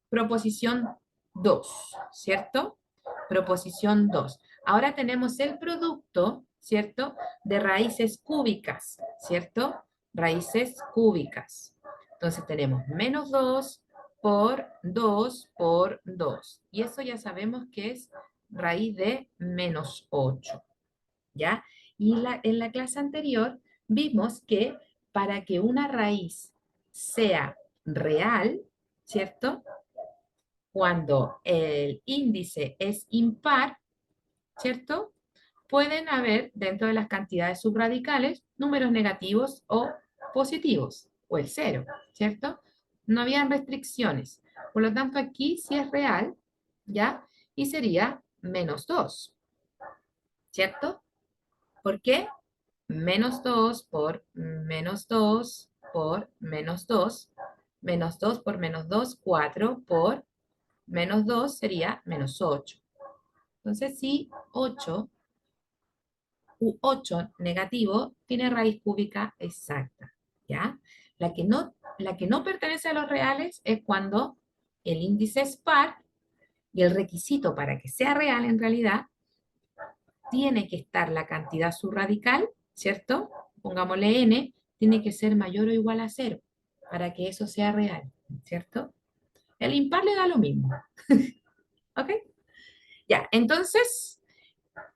proposición 2, ¿cierto? Proposición 2. Ahora tenemos el producto, ¿cierto? De raíces cúbicas, ¿cierto? Raíces cúbicas. Entonces tenemos menos 2 por 2 por 2. Y eso ya sabemos que es raíz de menos 8, ¿ya? Y en la clase anterior vimos que para que una raíz sea real, ¿cierto? Cuando el índice es impar, ¿cierto? Pueden haber dentro de las cantidades subradicales números negativos o positivos, o el cero, ¿cierto? No habían restricciones. Por lo tanto, aquí sí es real, ¿ya? Y sería menos 2, ¿cierto? ¿Por qué? Menos 2 por menos 2 por menos 2, menos 2 por menos 2, 4 por menos 2 sería menos 8. Entonces, si 8 u 8 negativo tiene raíz cúbica exacta, ¿ya? La que no pertenece a los reales es cuando el índice es par y el requisito para que sea real en realidad tiene que estar la cantidad subradical, ¿cierto? Pongámosle n, tiene que ser mayor o igual a 0 para que eso sea real, ¿cierto? El impar le da lo mismo, ¿ok? Ya, entonces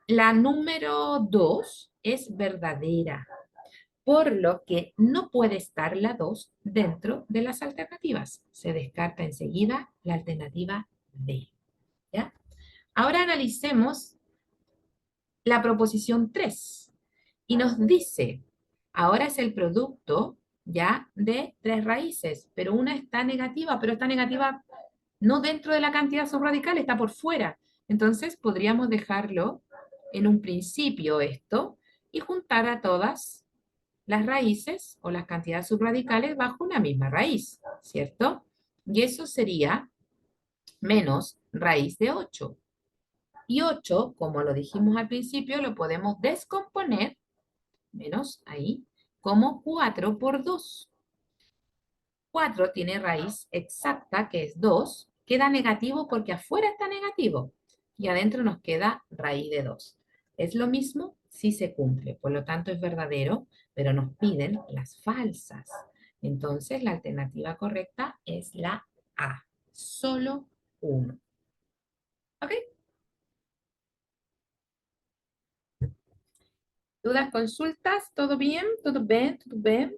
la número 2 es verdadera, por lo que no puede estar la 2 dentro de las alternativas. Se descarta enseguida la alternativa D, ¿ya? Ahora analicemos la proposición 3 y nos dice, ahora es el producto, ¿ya? De tres raíces, pero una está negativa, pero está negativa no dentro de la cantidad subradical, está por fuera. Entonces podríamos dejarlo en un principio esto y juntar a todas las raíces o las cantidades subradicales bajo una misma raíz, ¿cierto? Y eso sería menos raíz de 8. Y 8, como lo dijimos al principio, lo podemos descomponer, menos ahí, como 4 por 2. 4 tiene raíz exacta, que es 2, queda negativo porque afuera está negativo y adentro nos queda raíz de 2. ¿Es lo mismo? Sí se cumple, por lo tanto es verdadero, pero nos piden las falsas. Entonces la alternativa correcta es la A, solo 1. ¿Ok? ¿Dudas, consultas? ¿Todo bien? ¿Todo bien? ¿Todo bien?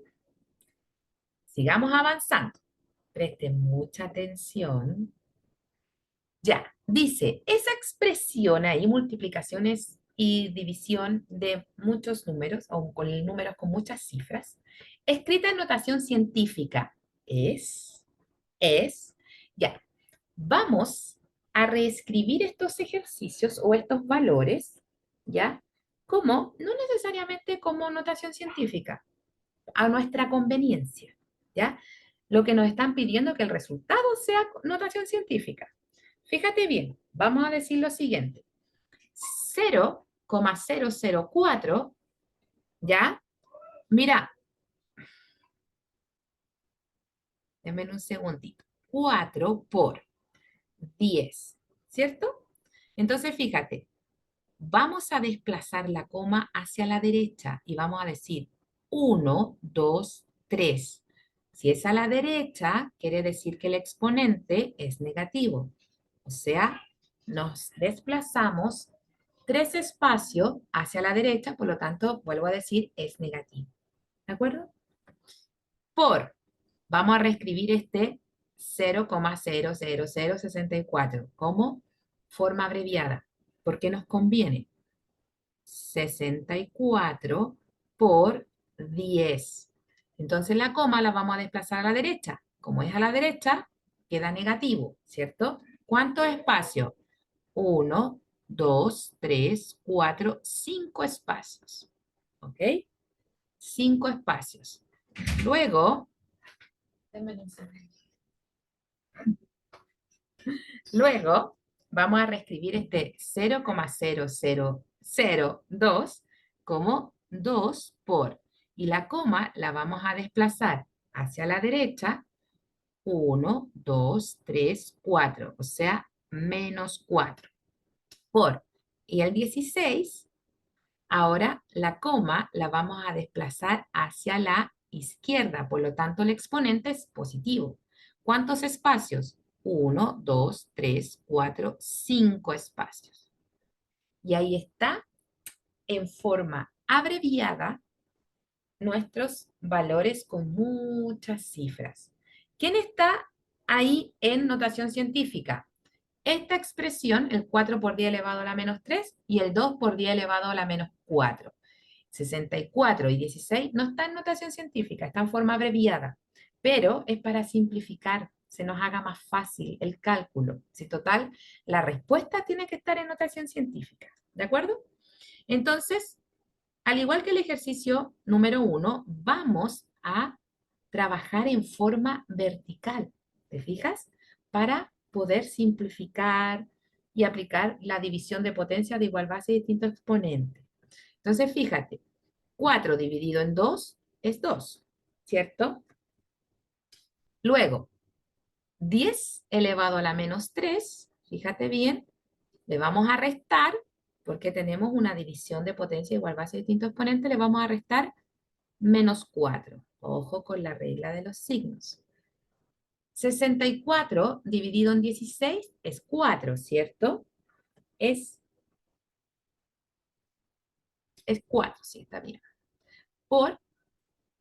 Sigamos avanzando. Presten mucha atención. Ya, dice, esa expresión ahí, multiplicaciones y división de muchos números, o con números con muchas cifras, escrita en notación científica, es, ya, vamos a reescribir estos ejercicios o estos valores, ¿ya? Como, no necesariamente como notación científica, a nuestra conveniencia, ¿ya? Lo que nos están pidiendo es que el resultado sea notación científica. Fíjate bien, vamos a decir lo siguiente. 0,004, ¿ya? Mira, denme un segundito. 4 por 10, ¿cierto? Entonces, fíjate, vamos a desplazar la coma hacia la derecha y vamos a decir 1, 2, 3. Si es a la derecha, quiere decir que el exponente es negativo. O sea, nos desplazamos 3 espacios hacia la derecha, por lo tanto, vuelvo a decir, es negativo. ¿De acuerdo? Por, vamos a reescribir este 0,00064 como forma abreviada, porque nos conviene 64 por 10. Entonces la coma la vamos a desplazar a la derecha. Como es a la derecha, queda negativo, ¿cierto? ¿Cuántos espacios? 1, 2, 3, 4, 5 espacios. ¿Ok? 5 espacios. Luego, luego vamos a reescribir este 0,0002 como 2 por. Y la coma la vamos a desplazar hacia la derecha. 1, 2, 3, 4. O sea, menos 4 por. Y el 16, ahora la coma la vamos a desplazar hacia la izquierda. Por lo tanto, el exponente es positivo. ¿Cuántos espacios? 1, 2, 3, 4, 5 espacios. Y ahí está en forma abreviada nuestros valores con muchas cifras. ¿Quién está ahí en notación científica? Esta expresión, el 4 por 10 elevado a la menos 3 y el 2 por 10 elevado a la menos 4. 64 y 16 no está en notación científica, está en forma abreviada, pero es para simplificar, se nos haga más fácil el cálculo. Si total, la respuesta tiene que estar en notación científica, ¿de acuerdo? Entonces, al igual que el ejercicio número 1, vamos a trabajar en forma vertical, ¿te fijas? Para poder simplificar y aplicar la división de potencia de igual base y distinto exponente. Entonces, fíjate, 4 dividido en 2 es 2, ¿cierto? Luego, 10 elevado a la menos 3, fíjate bien, le vamos a restar, porque tenemos una división de potencia igual base y distinto exponente, le vamos a restar menos 4. Ojo con la regla de los signos. 64 dividido en 16 es 4, ¿cierto? Es 4, sí, está bien. Por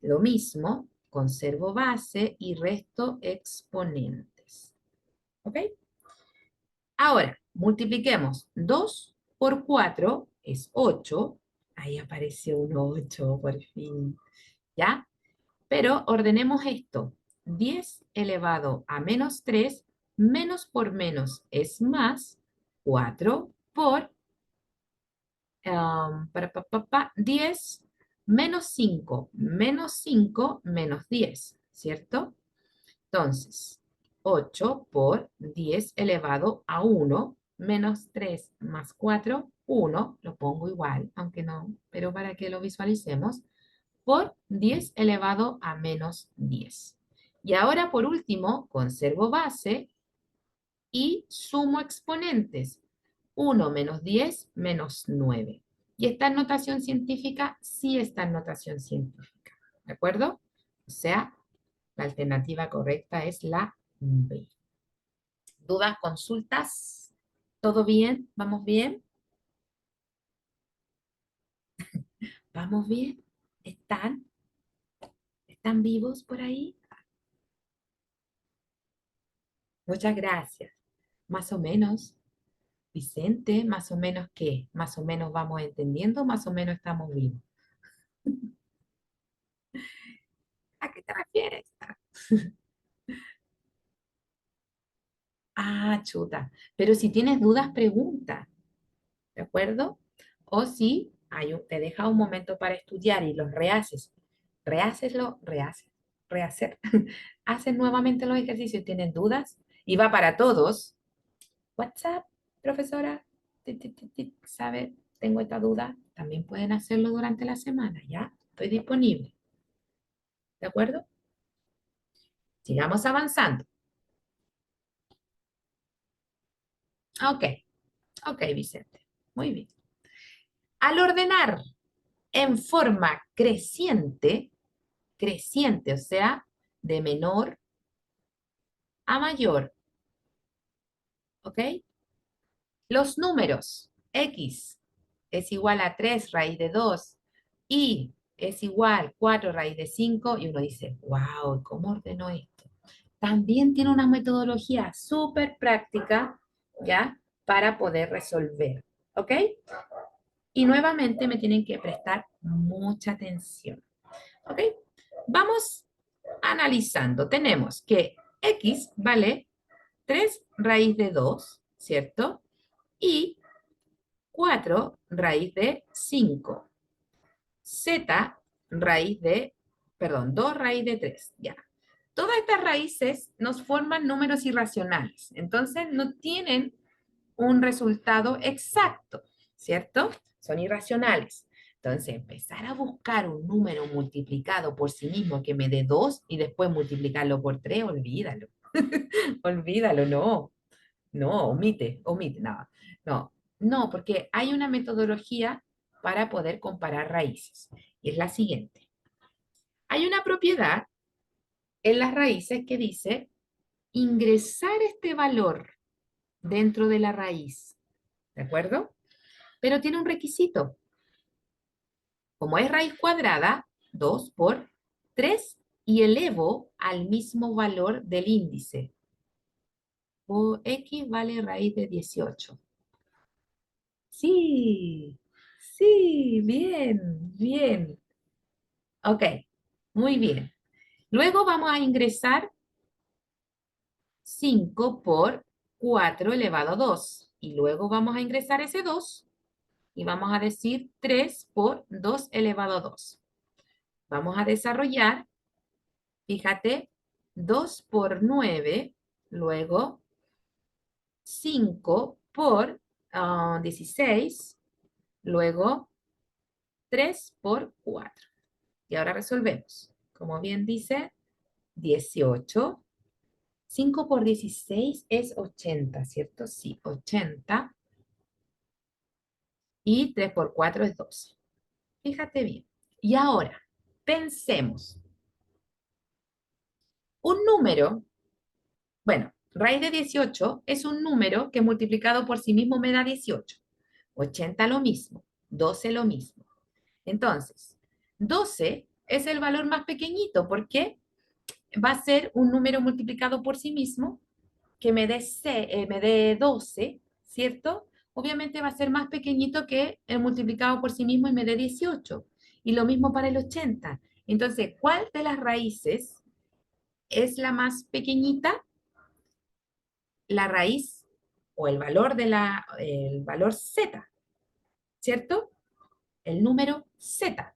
lo mismo, conservo base y resto exponentes. ¿Ok? Ahora, multipliquemos 2 por 4 es 8. Ahí apareció un 8, por fin. ¿Ya? Pero ordenemos esto. 10 elevado a menos 3, menos por menos es más, 4 por 10 menos 5, menos 10, ¿cierto? Entonces, 8 por 10 elevado a 1, menos 3 más 4, 1, lo pongo igual, aunque no, pero para que lo visualicemos, por 10 elevado a menos 10. Y ahora, por último, conservo base y sumo exponentes. 1 menos 10 menos 9. ¿Y esta notación científica? Sí está en notación científica. ¿De acuerdo? O sea, la alternativa correcta es la B. ¿Dudas, consultas? ¿Todo bien? ¿Vamos bien? ¿Vamos bien? ¿Están? ¿Están vivos por ahí? Muchas gracias. Más o menos. Vicente, más o menos qué, más o menos vamos entendiendo, más o menos estamos vivos. ¿A qué te refieres? Ah, chuta. Pero si tienes dudas, pregunta, ¿de acuerdo? O si te deja un momento para estudiar y los rehaces, rehacer. Haces nuevamente los ejercicios, tienes dudas y va para todos. WhatsApp, profesora, ¿sabe? Tengo esta duda. También pueden hacerlo durante la semana, ¿ya? Estoy disponible. ¿De acuerdo? Sigamos avanzando. Ok, ok, Vicente. Muy bien. Al ordenar en forma creciente, o sea, de menor a mayor, ¿ok? Los números x es igual a 3 raíz de 2 y es igual a 4 raíz de 5 y uno dice, wow, ¿cómo ordenó esto? también tiene una metodología súper práctica, ¿ya? Para poder resolver, ¿ok? Y nuevamente me tienen que prestar mucha atención, ¿ok? Vamos analizando. Tenemos que x vale 3 raíz de 2, ¿cierto? Y 4 raíz de 5. Z raíz de, perdón, 2 raíz de 3, ya. Todas estas raíces nos forman números irracionales, entonces no tienen un resultado exacto, ¿cierto? Son irracionales. Entonces, empezar a buscar un número multiplicado por sí mismo que me dé 2 y después multiplicarlo por 3, olvídalo. Olvídalo, no. No, omite, no. No, no, porque hay una metodología para poder comparar raíces. Y es la siguiente. Hay una propiedad en las raíces que dice ingresar este valor dentro de la raíz. ¿De acuerdo? Pero tiene un requisito. Como es raíz cuadrada, 2 por 3 y elevo al mismo valor del índice. O x vale raíz de 18. Sí, sí, bien, bien. Ok, muy bien. Luego vamos a ingresar 5 por 4 elevado a 2. Y luego vamos a ingresar ese 2 y vamos a decir 3 por 2 elevado a 2. Vamos a desarrollar, fíjate, 2 por 9, luego 5 por 16, luego 3 por 4. Y ahora resolvemos. Como bien dice, 18. 5 por 16 es 80, ¿cierto? Sí, 80. Y 3 por 4 es 12. Fíjate bien. Y ahora, pensemos. Un número, bueno, raíz de 18 es un número que multiplicado por sí mismo me da 18. 80 lo mismo, 12 lo mismo. Entonces, 12 es el valor más pequeñito porque va a ser un número multiplicado por sí mismo que me dé 12, ¿cierto? Obviamente va a ser más pequeñito que el multiplicado por sí mismo y me dé 18. Y lo mismo para el 80. Entonces, ¿cuál de las raíces es la más pequeñita? La raíz o el valor el valor z, ¿cierto? El número z.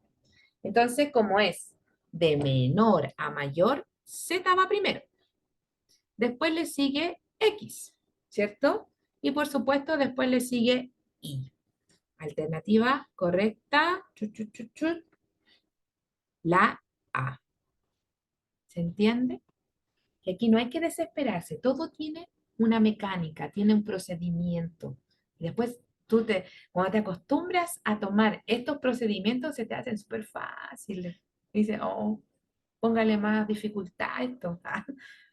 Entonces, como es de menor a mayor, z va primero. Después le sigue x, ¿cierto? Y por supuesto, después le sigue y. Alternativa correcta, la A. ¿Se entiende? Que aquí no hay que desesperarse, todo tiene una mecánica, tiene un procedimiento. Y después cuando te acostumbras a tomar estos procedimientos, se te hacen súper fáciles. Dice, oh, póngale más dificultad a esto.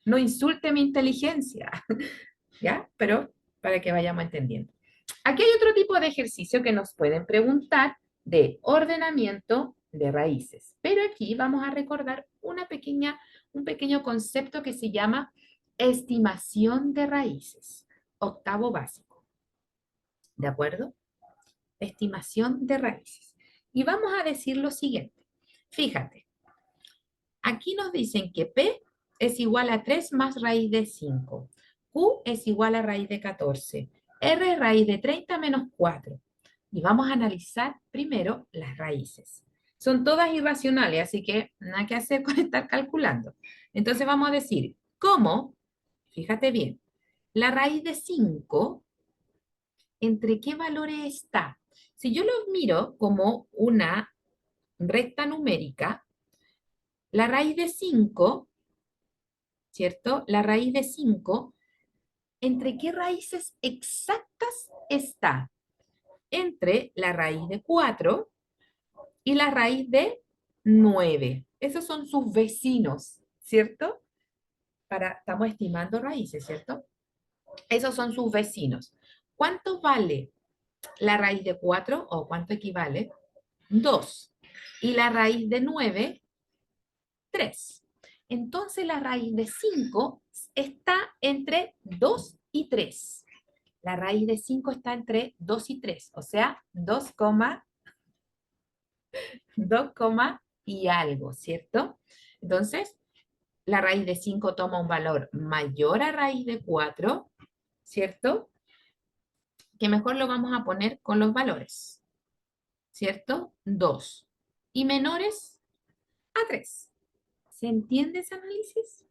No insulte mi inteligencia. ¿Ya? Pero para que vayamos entendiendo. Aquí hay otro tipo de ejercicio que nos pueden preguntar de ordenamiento de raíces. Pero aquí vamos a recordar un pequeño concepto que se llama estimación de raíces. Octavo básico. ¿De acuerdo? Estimación de raíces. Y vamos a decir lo siguiente. Fíjate, aquí nos dicen que P es igual a 3 más raíz de 5. Q es igual a raíz de 14. R es raíz de 30 menos 4. Y vamos a analizar primero las raíces. Son todas irracionales, así que nada que hacer con estar calculando. Entonces vamos a decir, ¿cómo? Fíjate bien, la raíz de 5, ¿entre qué valores está? Si yo los miro como una recta numérica, la raíz de 5, ¿cierto? La raíz de 5, ¿entre qué raíces exactas está? Entre la raíz de 4 y la raíz de 9. Esos son sus vecinos, ¿cierto? Estamos estimando raíces, ¿cierto? Esos son sus vecinos. ¿Cuánto vale la raíz de 4 o cuánto equivale? 2. Y la raíz de 9, 3. Entonces la raíz de 5 está entre 2 y 3. La raíz de 5 está entre 2 y 3, o sea, 2, 2, y algo, ¿cierto? Entonces, la raíz de 5 toma un valor mayor a raíz de 4, ¿cierto? Que mejor lo vamos a poner con los valores, ¿cierto? 2. Y menores a 3. ¿Se entiende ese análisis?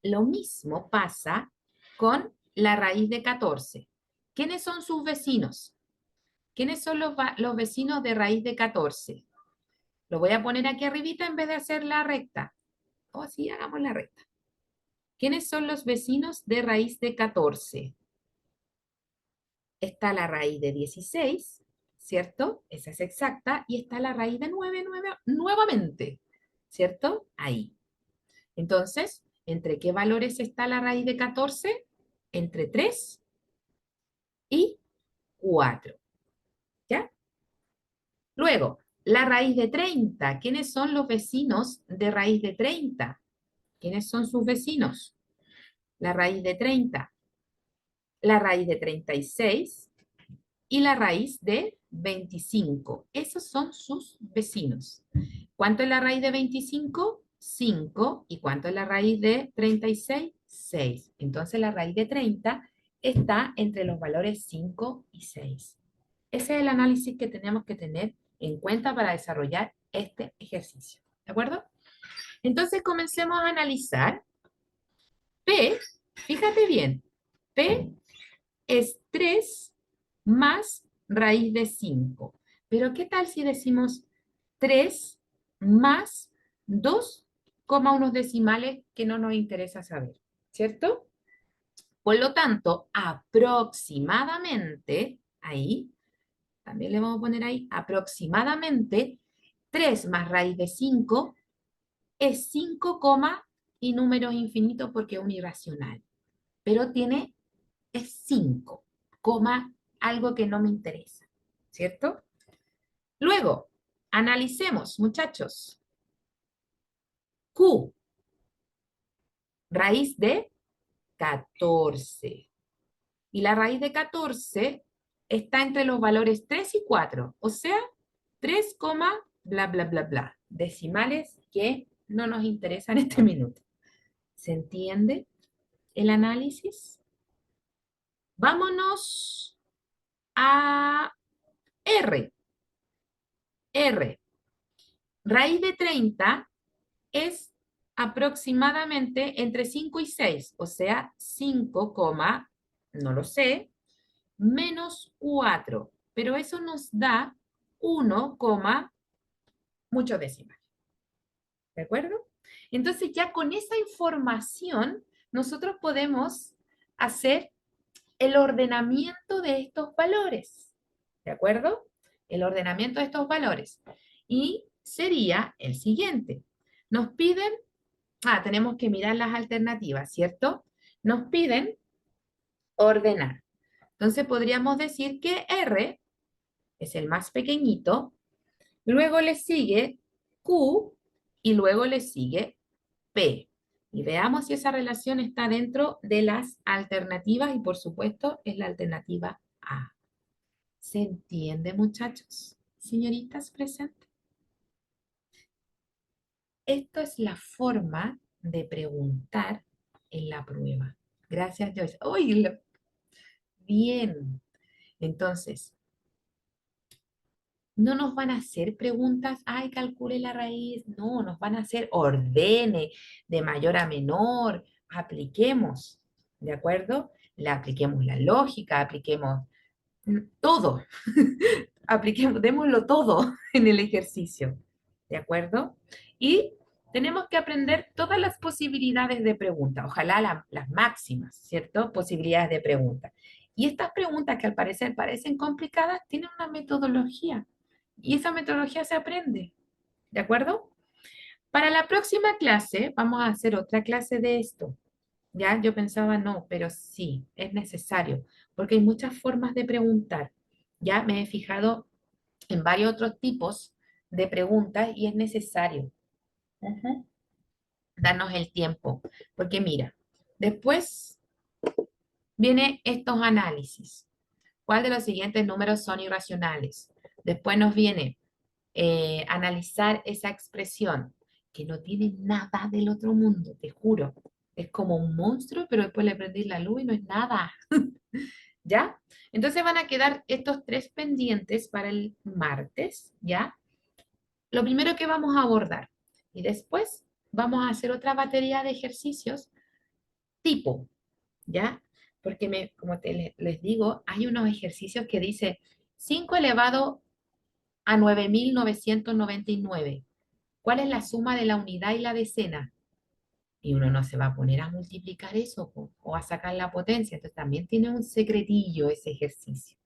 Lo mismo pasa con la raíz de 14. ¿Quiénes son sus vecinos? ¿Quiénes son los vecinos de raíz de 14? Lo voy a poner aquí arribita en vez de hacer la recta. O sí, hagamos la recta. ¿Quiénes son los vecinos de raíz de 14? Está la raíz de 16, ¿cierto? Esa es exacta. Y está la raíz de 9 nuevamente, ¿cierto? Ahí. Entonces, ¿entre qué valores está la raíz de 14? Entre 3 y 4, ¿ya? Luego, la raíz de 30. ¿Quiénes son los vecinos de raíz de 30? ¿Quiénes son sus vecinos? La raíz de 30, la raíz de 36 y la raíz de 25. Esos son sus vecinos. ¿Cuánto es la raíz de 25? 5. ¿Y cuánto es la raíz de 36? 6. Entonces la raíz de 30 está entre los valores 5 y 6. Ese es el análisis que tenemos que tener en cuenta para desarrollar este ejercicio. ¿De acuerdo? Entonces comencemos a analizar. P, fíjate bien, P es 3 más raíz de 5. Pero ¿qué tal si decimos 3 más 2, unos decimales que no nos interesa saber? ¿Cierto? Por lo tanto, aproximadamente, ahí, también le vamos a poner ahí, aproximadamente 3 más raíz de 5 es 5, y números infinitos porque es un irracional. Pero es 5, algo que no me interesa, ¿cierto? Luego, analicemos, muchachos. Q, raíz de 14. Y la raíz de 14 está entre los valores 3 y 4, o sea, 3, bla, bla, bla, bla. Decimales que no nos interesan en este minuto. ¿Se entiende el análisis? Vámonos a R. R. Raíz de 30 es aproximadamente entre 5 y 6, o sea, 5, no lo sé, menos 4. Pero eso nos da 1, muchos decimales. ¿De acuerdo? Entonces ya con esa información nosotros podemos hacer el ordenamiento de estos valores. ¿De acuerdo? El ordenamiento de estos valores. Y sería el siguiente. Nos piden, tenemos que mirar las alternativas, ¿cierto? Nos piden ordenar. Entonces podríamos decir que R es el más pequeñito, luego le sigue Q y luego le sigue P. Y veamos si esa relación está dentro de las alternativas y por supuesto es la alternativa A. ¿Se entiende, muchachos? Señoritas presentes. Esto es la forma de preguntar en la prueba. Gracias, Joyce. ¡Uy! Bien. Entonces, no nos van a hacer preguntas, ay, calcule la raíz. No, nos van a hacer ordene de mayor a menor. Apliquemos, ¿de acuerdo? Apliquemos la lógica, apliquemos todo. Apliquemos, démoslo todo en el ejercicio, ¿de acuerdo? Y tenemos que aprender todas las posibilidades de pregunta, ojalá las máximas, ¿cierto? Posibilidades de pregunta. Y estas preguntas que al parecer parecen complicadas tienen una metodología y esa metodología se aprende, ¿de acuerdo? Para la próxima clase vamos a hacer otra clase de esto. Ya yo pensaba no, pero sí, es necesario, porque hay muchas formas de preguntar. Ya me he fijado en varios otros tipos de preguntas y es necesario. Ujú. darnos el tiempo, porque mira, después viene estos análisis. ¿Cuál de los siguientes números son irracionales? Después nos viene analizar esa expresión que no tiene nada del otro mundo, te juro. Es como un monstruo, pero después le prendís la luz y no es nada. ¿Ya? Entonces van a quedar estos tres pendientes para el martes, ¿ya? Lo primero que vamos a abordar y después vamos a hacer otra batería de ejercicios tipo, ¿ya? Porque como les digo, hay unos ejercicios que dice 5 elevado a 9.999. ¿Cuál es la suma de la unidad y la decena? Y uno no se va a poner a multiplicar eso o a sacar la potencia. Entonces también tiene un secretillo ese ejercicio.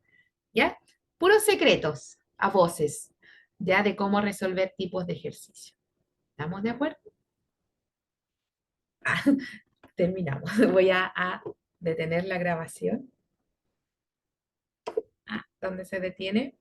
¿Ya? Puros secretos a voces, ya de cómo resolver tipos de ejercicio. ¿Estamos de acuerdo? Ah, terminamos. Voy a detener la grabación. Ah, ¿dónde se detiene?